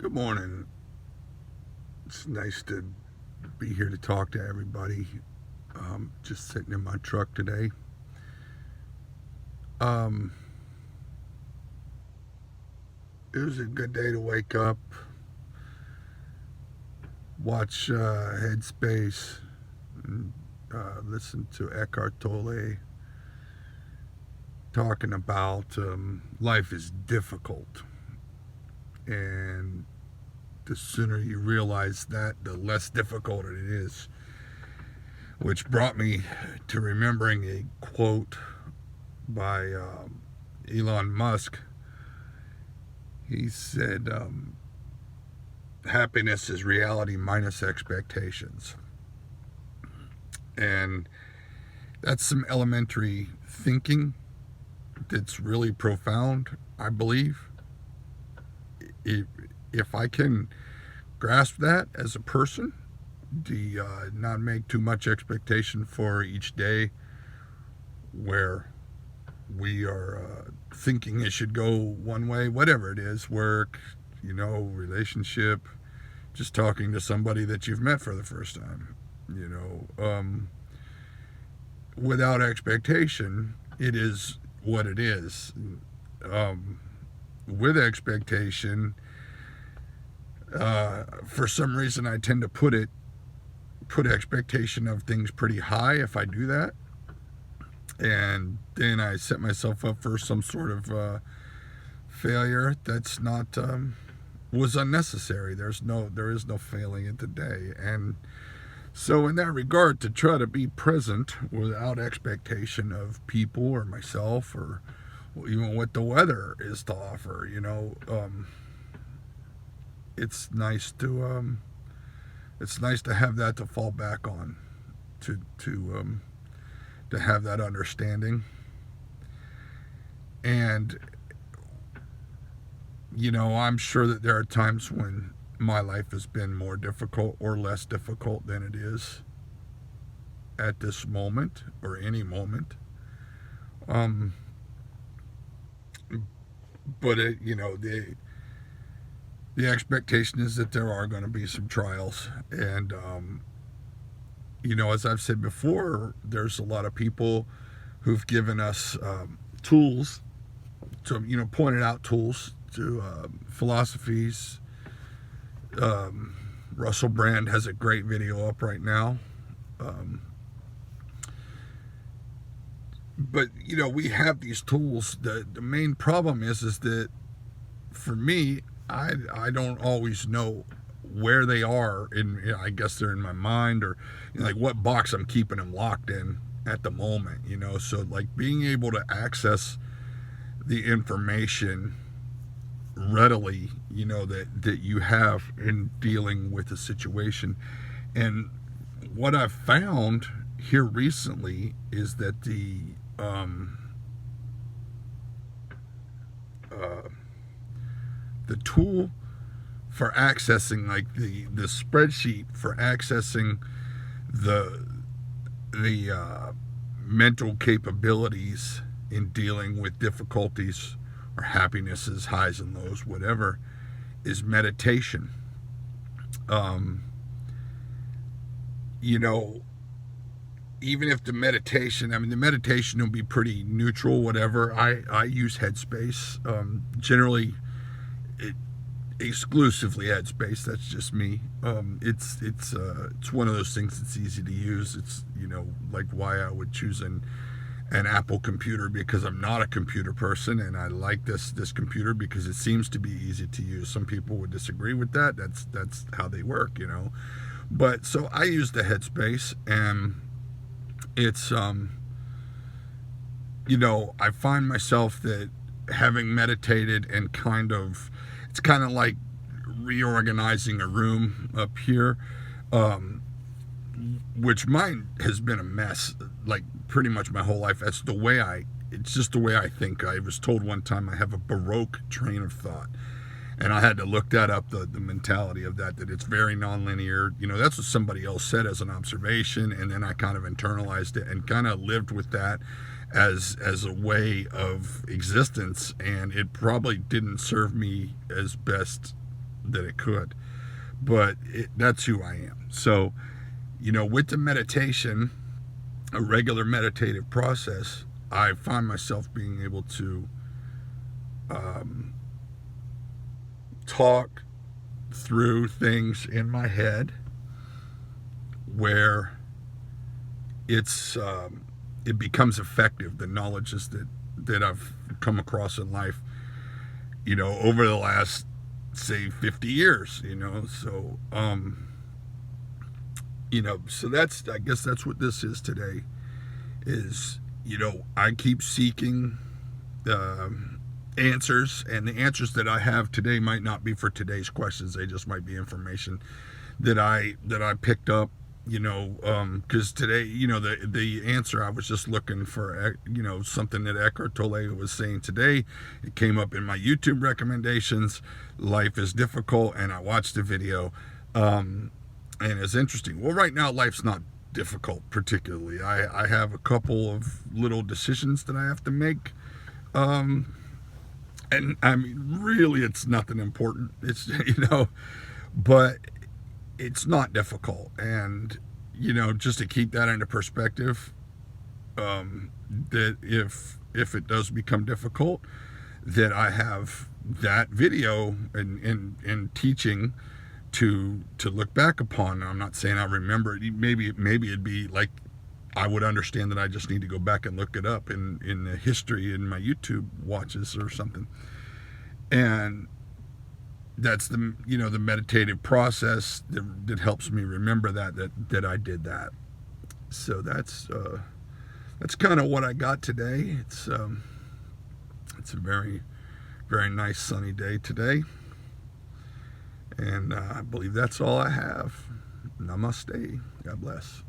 Good morning. It's nice to be here to talk to everybody. Just sitting in my truck today. Um, it was a good day to wake up, watch Headspace, and listen to Eckhart Tolle talking about life is difficult. And the sooner you realize that, the less difficult it is. Which brought me to remembering a quote by Elon Musk. He said, happiness is reality minus expectations. And that's some elementary thinking that's really profound, I believe. If I can grasp that as a person, the not make too much expectation for each day where we are thinking it should go one way, whatever it is, work, relationship, just talking to somebody that you've met for the first time, without expectation, it is what it is. With expectation, for some reason, I tend to put expectation of things pretty high if I do that, and then I set myself up for some sort of failure that's not was unnecessary. There is no failing it today, and so in that regard, to try to be present without expectation of people or myself or even what the weather is to offer, it's nice to have that to fall back on, to have that understanding. And I'm sure that there are times when my life has been more difficult or less difficult than it is at this moment or any moment. But the expectation is that there are going to be some trials, and as I've said before, there's a lot of people who've given us tools to pointed out tools to philosophies. Russell Brand has a great video up right now. But we have these tools. The main problem is that for me, I don't always know where they are I guess they're in my mind, or like what box I'm keeping them locked in at the moment. So like being able to access the information readily, that you have in dealing with a situation. And what I've found here recently is that the tool for accessing, like the spreadsheet for accessing the mental capabilities in dealing with difficulties or happinesses, highs and lows, whatever, is meditation. Even if the meditation will be pretty neutral, whatever. I use Headspace, generally exclusively Headspace. That's just me. It's one of those things that's easy to use. It's like why I would choose an Apple computer, because I'm not a computer person, and I like this computer because it seems to be easy to use. Some people would disagree with that. That's how they work, But so I use the Headspace, and it's I find myself that having meditated and it's kind of like reorganizing a room up here, which mine has been a mess, like pretty much my whole life. It's just the way I think. I was told one time I have a Baroque train of thought, and I had to look that up, the mentality of that it's very nonlinear. That's what somebody else said as an observation, and then I kind of internalized it and kind of lived with that as a way of existence, and it probably didn't serve me as best that it could. But that's who I am. So, with the meditation, a regular meditative process, I find myself being able to talk through things in my head where it becomes effective. The knowledges that I've come across in life, over the last, say, 50 years, so so I guess that's what this is today. Is I keep seeking answers, and the answers that I have today might not be for today's questions. They just might be information that I picked up, because today, the answer, I was just looking for, something that Eckhart Tolle was saying today. It came up in my YouTube recommendations. Life is difficult, and I watched the video, and it's interesting. Well, right now, life's not difficult particularly. I have a couple of little decisions that I have to make, and I mean, really, it's nothing important. It's but it's not difficult. And just to keep that into perspective, that if it does become difficult, that I have that video and teaching to look back upon. I'm not saying I remember it. Maybe it'd be like I would understand that I just need to go back and look it up in the history in my YouTube watches or something. And that's the meditative process that helps me remember that I did that. So that's kind of what I got today. It's a very, very nice sunny day today. And I believe that's all I have. Namaste. God bless.